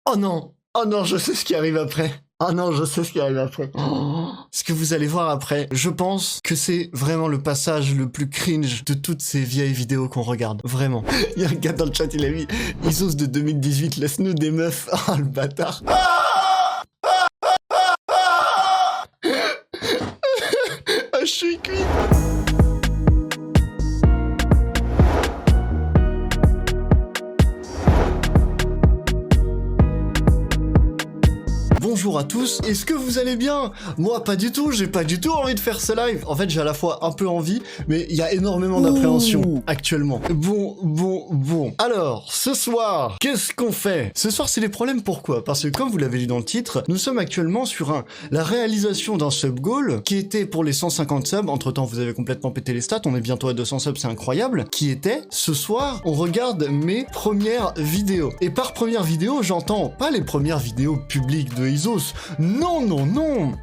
Oh non! Oh non, je sais ce qui arrive après. Oh non, je sais ce qui arrive après. Oh. Ce que vous allez voir après, je pense que c'est vraiment le passage le plus cringe de toutes ces vieilles vidéos qu'on regarde. Vraiment. Il y a un gars dans le chat, il a mis Isos de 2018, laisse-nous des meufs. Oh le bâtard. Ah, je suis cuit. Bonjour à tous, est-ce que vous allez bien? Moi pas du tout, j'ai pas du tout envie de faire ce live. En fait j'ai à la fois un peu envie, mais il y a énormément d'appréhension actuellement. Bon. Alors, ce soir, qu'est-ce qu'on fait? Ce soir c'est les problèmes, pourquoi? Parce que comme vous l'avez lu dans le titre, nous sommes actuellement sur la réalisation d'un sub goal qui était pour les 150 subs, entre temps vous avez complètement pété les stats, on est bientôt à 200 subs, c'est incroyable, qui était, ce soir, on regarde mes premières vidéos. Et par première vidéo, j'entends pas les premières vidéos publiques de Isos. Non,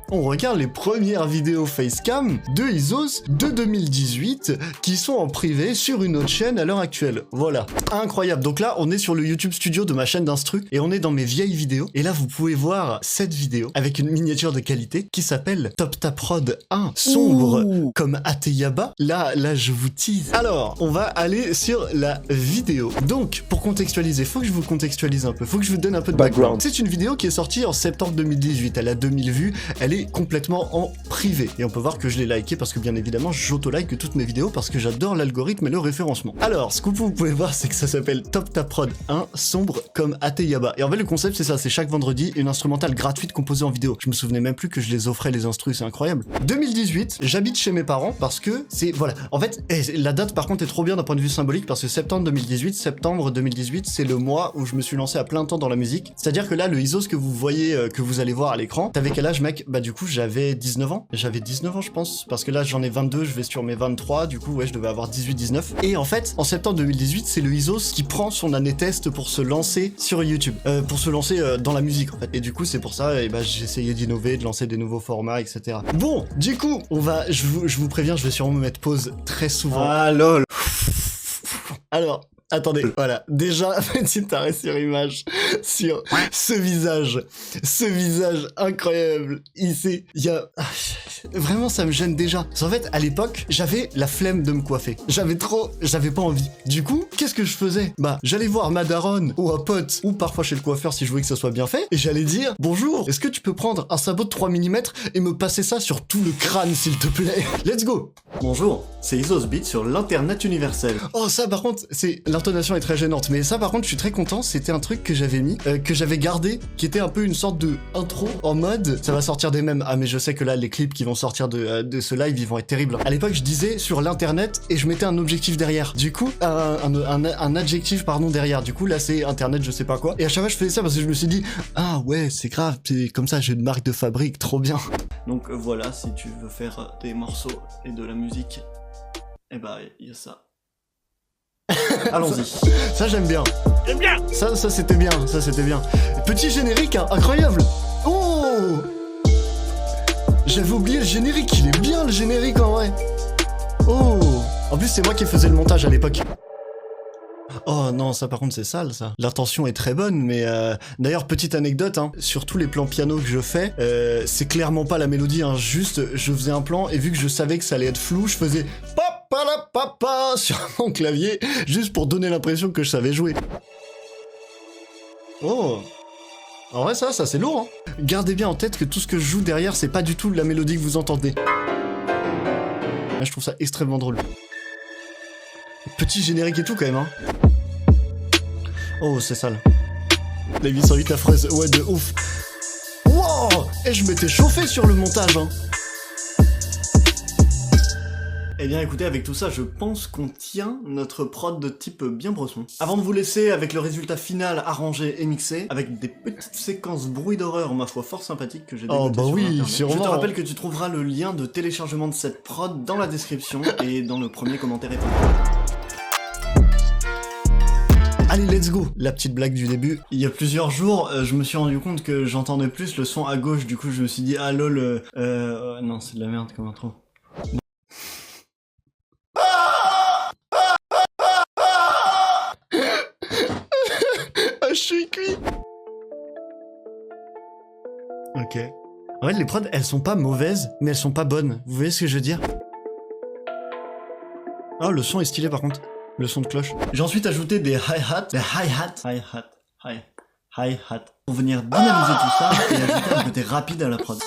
on regarde les premières vidéos facecam de Isos de 2018 qui sont en privé sur une autre chaîne à l'heure actuelle. Voilà, incroyable. Donc là, on est sur le YouTube Studio de ma chaîne d'instru et on est dans mes vieilles vidéos. Et là, vous pouvez voir cette vidéo avec une miniature de qualité qui s'appelle Top Ta Prod 1, sombre comme Ateyaba. Là, je vous tease. Alors, on va aller sur la vidéo. Donc, pour contextualiser, faut que je vous contextualise un peu, faut que je vous donne un peu de background. C'est une vidéo qui est sortie en septembre 2018, elle a 2000 vues, elle est complètement en privé. Et on peut voir que je l'ai liké parce que bien évidemment, j'auto-like toutes mes vidéos parce que j'adore l'algorithme et le référencement. Alors, ce que vous pouvez voir, c'est que ça s'appelle Top Ta Prod 1, sombre comme Ateyaba. Et en fait, le concept, c'est ça, c'est chaque vendredi, une instrumentale gratuite composée en vidéo. Je me souvenais même plus que je les offrais, les instrus, c'est incroyable. 2018, j'habite chez mes parents parce que c'est, voilà. En fait, la date, par contre, est trop bien d'un point de vue symbolique parce que septembre 2018, c'est le mois où je me suis lancé à plein temps dans la musique. C'est-à-dire que là, le Isos que vous voyez, que vous allez voir à l'écran, t'avais quel âge, mec? Bah, du coup, j'avais 19 ans. J'avais 19 ans, je pense, parce que là, j'en ai 22, je vais sur mes 23, du coup, ouais, je devais avoir 18-19. Et en fait, en septembre 2018, c'est le Isos qui prend son année test pour se lancer sur YouTube, pour se lancer dans la musique, en fait. Et du coup, c'est pour ça, et bah, j'ai essayé d'innover, de lancer des nouveaux formats, etc. Bon, du coup, je vous préviens, je vais sûrement me mettre pause très souvent. Ah, lol. Alors, attendez, voilà, déjà, petit arrêt sur image, sur ce visage incroyable, ici, il y a... Vraiment, ça me gêne déjà. En fait, à l'époque, j'avais la flemme de me coiffer. J'avais pas envie. Du coup, qu'est-ce que je faisais? Bah, j'allais voir ma daronne, ou un pote, ou parfois chez le coiffeur si je voulais que ça soit bien fait, et j'allais dire, bonjour, est-ce que tu peux prendre un sabot de 3 mm et me passer ça sur tout le crâne, s'il te plaît? Let's go! Bonjour, c'est Isos Beat sur l'internet universel. Oh, ça, par contre, l'intonation est très gênante, mais ça, par contre, je suis très content, c'était un truc que j'avais mis, que j'avais gardé, qui était un peu une sorte de intro, en mode, ça va sortir des mèmes. Ah, mais je sais que là, les clips qui vont sortir de ce live, ils vont être terribles. À l'époque, je disais sur l'internet, et je mettais un objectif derrière. Du coup, un adjectif, pardon, derrière. Du coup, là, c'est internet, je sais pas quoi. Et à chaque fois, je faisais ça parce que je me suis dit, ah ouais, c'est grave, c'est comme ça, j'ai une marque de fabrique, trop bien. Donc voilà, si tu veux faire des morceaux et de la musique, eh bah, il y a ça. Allons-y. Ça, j'aime bien. J'aime bien. Ça c'était bien, Petit générique, hein, incroyable. Oh, j'avais oublié le générique, il est bien le générique en vrai. Oh, en plus c'est moi qui faisais le montage à l'époque. Oh non, ça par contre c'est sale ça. L'intention est très bonne, mais d'ailleurs petite anecdote, hein, sur tous les plans piano que je fais, c'est clairement pas la mélodie, hein, juste je faisais un plan et vu que je savais que ça allait être flou, je faisais papa sur mon clavier, juste pour donner l'impression que je savais jouer. Oh, en vrai ça c'est lourd, hein. Gardez bien en tête que tout ce que je joue derrière, c'est pas du tout la mélodie que vous entendez. Là, je trouve ça extrêmement drôle. Petit générique et tout quand même, hein. Oh, c'est sale. La 808 la fraise, ouais, de ouf. Wow, et je m'étais chauffé sur le montage, hein. Eh bien écoutez, avec tout ça, je pense qu'on tient notre prod de type bien bresson. Avant de vous laisser avec le résultat final arrangé et mixé, avec des petites séquences bruit d'horreur, ma foi, fort sympathiques que j'ai débutées sur Internet. sûrement. Je te rappelle que tu trouveras le lien de téléchargement de cette prod dans la description et dans le premier commentaire épinglé. Allez, let's go. La petite blague du début. Il y a plusieurs jours, je me suis rendu compte que j'entendais plus le son à gauche, du coup je me suis dit, ah lol, non, c'est de la merde comme intro. Je suis cuit. Ok. En fait, les prods, elles sont pas mauvaises, mais elles sont pas bonnes. Vous voyez ce que je veux dire? Oh, le son est stylé par contre. Le son de cloche. J'ai ensuite ajouté des hi-hats. Des hi-hats. Pour venir dynamiser tout ça et ajouter un côté rapide à la prod.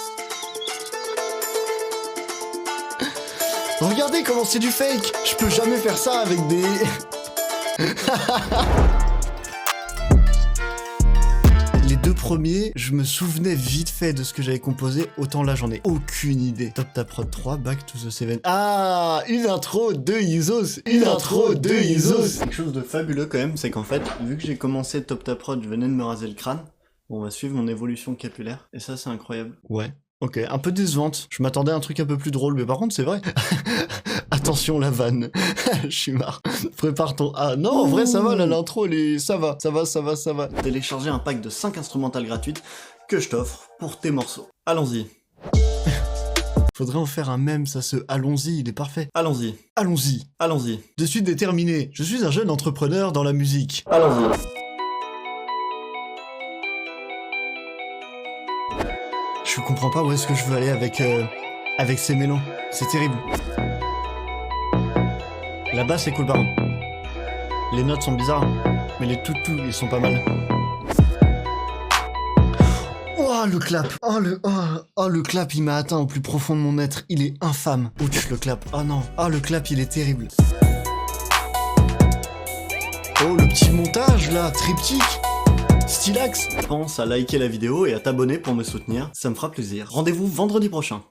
Regardez comment c'est du fake. Je peux jamais faire ça avec des... Les deux premiers, je me souvenais vite fait de ce que j'avais composé, autant là j'en ai aucune idée. Top Tap Prod 3, Back to the Seven. Ah, une intro de Isos. Une intro de Isos. Quelque chose de fabuleux quand même, c'est qu'en fait, vu que j'ai commencé Top Tap Prod, je venais de me raser le crâne. Bon, on va suivre mon évolution capillaire. Et ça, c'est incroyable. Ouais. Ok, un peu décevante. Je m'attendais à un truc un peu plus drôle, mais par contre, c'est vrai. Attention la vanne. Je suis marre. Prépare ton... Ah non, en vrai, ça va, là, l'intro, ça va. Télécharger un pack de 5 instrumentales gratuites que je t'offre pour tes morceaux. Allons-y. Faudrait en faire un mème, ça se... Allons-y, il est parfait. Allons-y. Allons-y. Allons-y. De suite déterminé. Je suis un jeune entrepreneur dans la musique. Allons-y. Je comprends pas où est-ce que je veux aller avec ces mélons. C'est terrible. La basse est cool par contre. Les notes sont bizarres, mais les tout, ils sont pas mal. Oh le clap. Oh le clap, il m'a atteint au plus profond de mon être. Il est infâme. Ouch le clap. Oh non. Oh le clap, il est terrible. Oh le petit montage là, triptyque. Stylax. Pense à liker la vidéo et à t'abonner pour me soutenir, ça me fera plaisir. Rendez-vous vendredi prochain.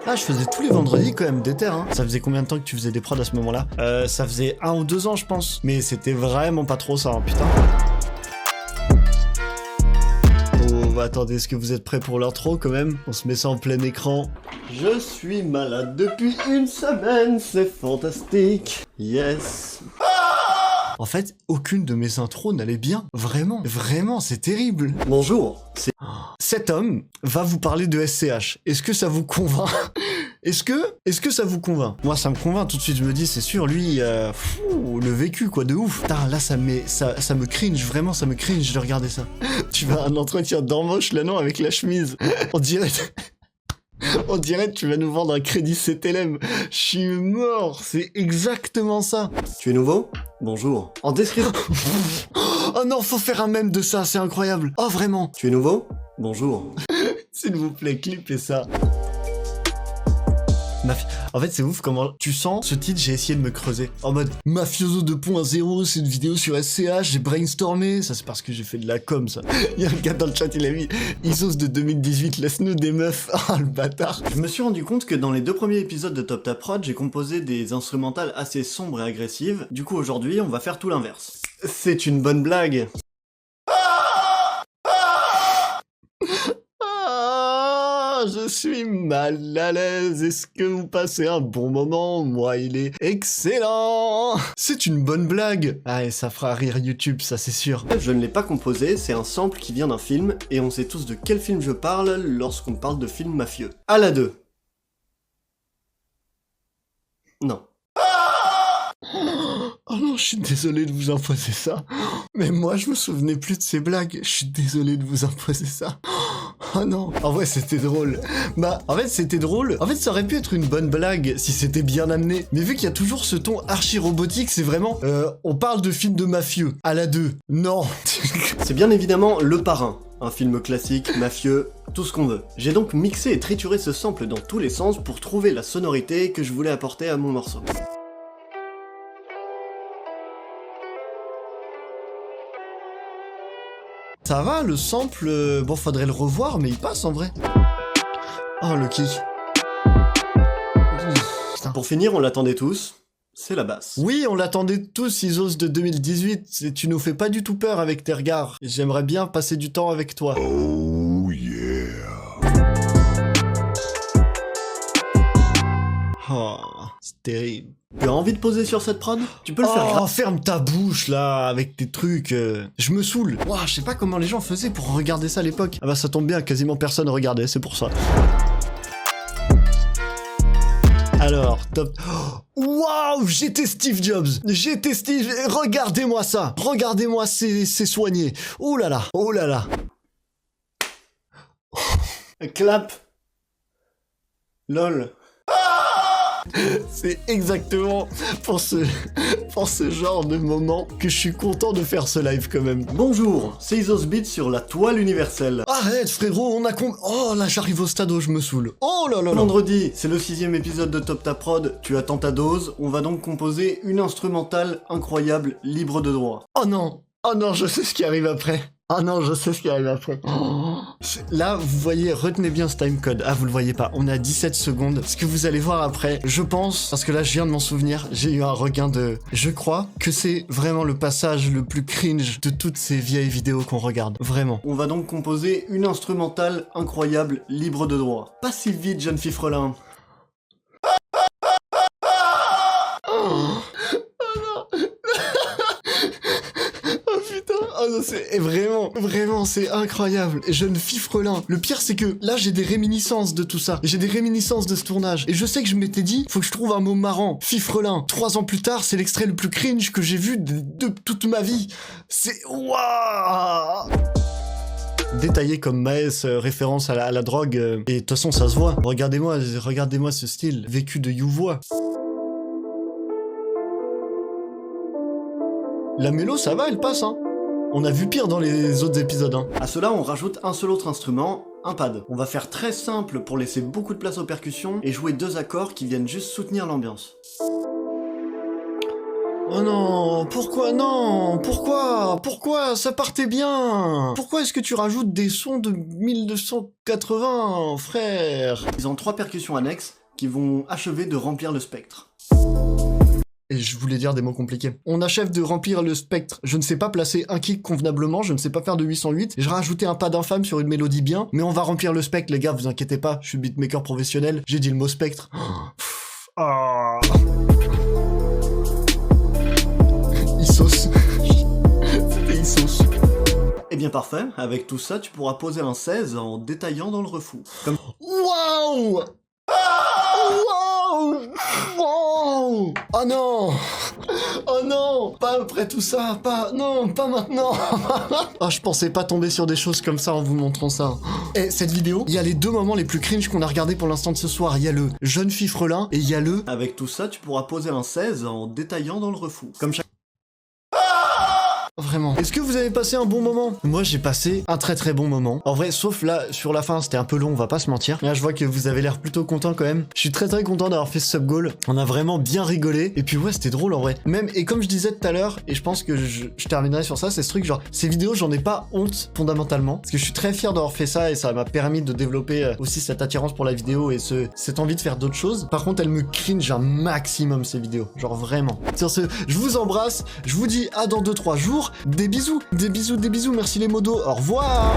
Ah, je faisais tous les vendredis quand même, déter, hein. Ça faisait combien de temps que tu faisais des prods à ce moment-là? Ça faisait 1 ou 2 ans, je pense. Mais c'était vraiment pas trop ça, hein, putain. Oh, bah attendez, est-ce que vous êtes prêts pour l'intro quand même? On se met ça en plein écran. Je suis malade depuis 1 semaine, c'est fantastique. Yes. En fait, aucune de mes intros n'allait bien. Vraiment, c'est terrible. Bonjour. Cet homme va vous parler de SCH. Est-ce que ça vous convainc? Est-ce que ça vous convainc? Moi, ça me convainc tout de suite. Je me dis, c'est sûr, lui, le vécu, quoi, de ouf. Putain, là, ça me cringe. Vraiment, ça me cringe de regarder ça. Tu vas à un entretien d'embauche, là, non, avec la chemise. On dirait que tu vas nous vendre un crédit CTLM. Je suis mort, c'est exactement ça. Tu es nouveau? Bonjour. En description. Oh non, faut faire un mème de ça, c'est incroyable. Oh vraiment. Tu es nouveau? Bonjour. S'il vous plaît, clippez ça. En fait, c'est ouf comment tu sens ce titre, j'ai essayé de me creuser. En mode, Mafioso 2.0, c'est une vidéo sur SCH, j'ai brainstormé. Ça, c'est parce que j'ai fait de la com, ça. Il y a un gars dans le chat, il a mis Isos de 2018, laisse-nous des meufs. Ah, le bâtard. Je me suis rendu compte que dans les 2 premiers épisodes de Top Tap Prod, j'ai composé des instrumentales assez sombres et agressives. Du coup, aujourd'hui, on va faire tout l'inverse. C'est une bonne blague. Je suis mal à l'aise, est-ce que vous passez un bon moment? Moi, il est excellent. C'est une bonne blague. Ah, et ça fera rire YouTube, ça c'est sûr. Je ne l'ai pas composé, c'est un sample qui vient d'un film, et on sait tous de quel film je parle lorsqu'on parle de film mafieux. À la 2. Non. Oh non, je suis désolé de vous imposer ça. Mais moi, je me souvenais plus de ces blagues. Je suis désolé de vous imposer ça. Oh non. En vrai, c'était drôle. Bah, en fait, c'était drôle. En fait, ça aurait pu être une bonne blague si c'était bien amené. Mais vu qu'il y a toujours ce ton archi-robotique, c'est vraiment... on parle de film de mafieux. À la 2. Non. C'est bien évidemment Le Parrain. Un film classique, mafieux, tout ce qu'on veut. J'ai donc mixé et trituré ce sample dans tous les sens pour trouver la sonorité que je voulais apporter à mon morceau. Ça va, le sample... Bon, faudrait le revoir, mais il passe en vrai. Oh, le kick. Putain. Pour finir, on l'attendait tous, c'est la basse. Oui, on l'attendait tous, Isos de 2018. Tu nous fais pas du tout peur avec tes regards. J'aimerais bien passer du temps avec toi. Oh yeah. Oh, c'est terrible. Tu as envie de poser sur cette prod? Tu peux le faire. Oh, ferme ta bouche là, avec tes trucs. Je me saoule. Ouah, je sais pas comment les gens faisaient pour regarder ça à l'époque. Ah bah ça tombe bien, quasiment personne regardait, c'est pour ça. Alors, top... Waouh, j'étais Steve Jobs. J'étais Steve... Regardez-moi ça. Regardez-moi, c'est soigné. Oh là là. Oh là là. Clap. LOL. C'est exactement pour ce genre de moment que je suis content de faire ce live quand même. Bonjour, c'est Isosbit sur la toile universelle. Arrête frérot, Oh là j'arrive au stade où je me saoule. Oh là là là. Vendredi, c'est le 6e épisode de Top Ta Prod, tu attends ta dose, on va donc composer une instrumentale incroyable, libre de droit. Oh non, je sais ce qui arrive après. Ah non, je sais ce qui arrive après. Là, vous voyez, retenez bien ce timecode. Ah, vous le voyez pas, on a 17 secondes. Ce que vous allez voir après, je pense, parce que là, je viens de m'en souvenir, j'ai eu un regain de... Je crois que c'est vraiment le passage le plus cringe de toutes ces vieilles vidéos qu'on regarde. Vraiment. On va donc composer une instrumentale incroyable, libre de droit. Pas si vite, jeune fifrelin. Oh non, c'est vraiment, c'est incroyable. Jeune fifrelin. Le pire, c'est que là, j'ai des réminiscences de tout ça. J'ai des réminiscences de ce tournage. Et je sais que je m'étais dit, faut que je trouve un mot marrant. Fifrelin. 3 ans plus tard, c'est l'extrait le plus cringe que j'ai vu de toute ma vie. C'est... Waouh! Détaillé comme Maes, référence à la drogue. Et de toute façon, ça se voit. Regardez-moi ce style. Vécu de Youvois. La mélo, ça va, elle passe, hein. On a vu pire dans les autres épisodes, hein. À cela, on rajoute un seul autre instrument, un pad. On va faire très simple pour laisser beaucoup de place aux percussions et jouer 2 accords qui viennent juste soutenir l'ambiance. Oh non, pourquoi non? Pourquoi? Ça partait bien. Pourquoi est-ce que tu rajoutes des sons de 1980, frère? Ils ont 3 percussions annexes qui vont achever de remplir le spectre. Et je voulais dire des mots compliqués. On achève de remplir le spectre. Je ne sais pas placer un kick convenablement, je ne sais pas faire de 808. J'ai rajouté un pad infâme sur une mélodie bien, mais on va remplir le spectre, les gars, vous inquiétez pas, je suis beatmaker professionnel, j'ai dit le mot spectre. Ah. Issos. C'était Issos. Eh bien parfait, avec tout ça, tu pourras poser un 16 en détaillant dans le refou. Comme... Waouh! Wow! Oh non! Oh non! Pas après tout ça! Pas maintenant! Oh, je pensais pas tomber sur des choses comme ça en vous montrant ça. Et cette vidéo, il y a les 2 moments les plus cringe qu'on a regardé pour l'instant de ce soir. Il y a le jeune fifrelin et il y a le... Avec tout ça, tu pourras poser un 16 en détaillant dans le refou. Comme chaque... Vraiment. Est-ce que vous avez passé un bon moment? Moi, j'ai passé un très bon moment. En vrai, sauf là, sur la fin, c'était un peu long, on va pas se mentir. Là, je vois que vous avez l'air plutôt content quand même. Je suis très content d'avoir fait ce sub goal. On a vraiment bien rigolé. Et puis ouais, c'était drôle en vrai. Même, et comme je disais tout à l'heure, et je pense que je terminerai sur ça, c'est ce truc genre, ces vidéos, j'en ai pas honte fondamentalement. Parce que je suis très fier d'avoir fait ça et ça m'a permis de développer aussi cette attirance pour la vidéo et cette envie de faire d'autres choses. Par contre, elles me cringe un maximum ces vidéos. Genre vraiment. Sur ce, je vous embrasse. Je vous dis à dans 2-3 jours. Des bisous, merci les modos, au revoir.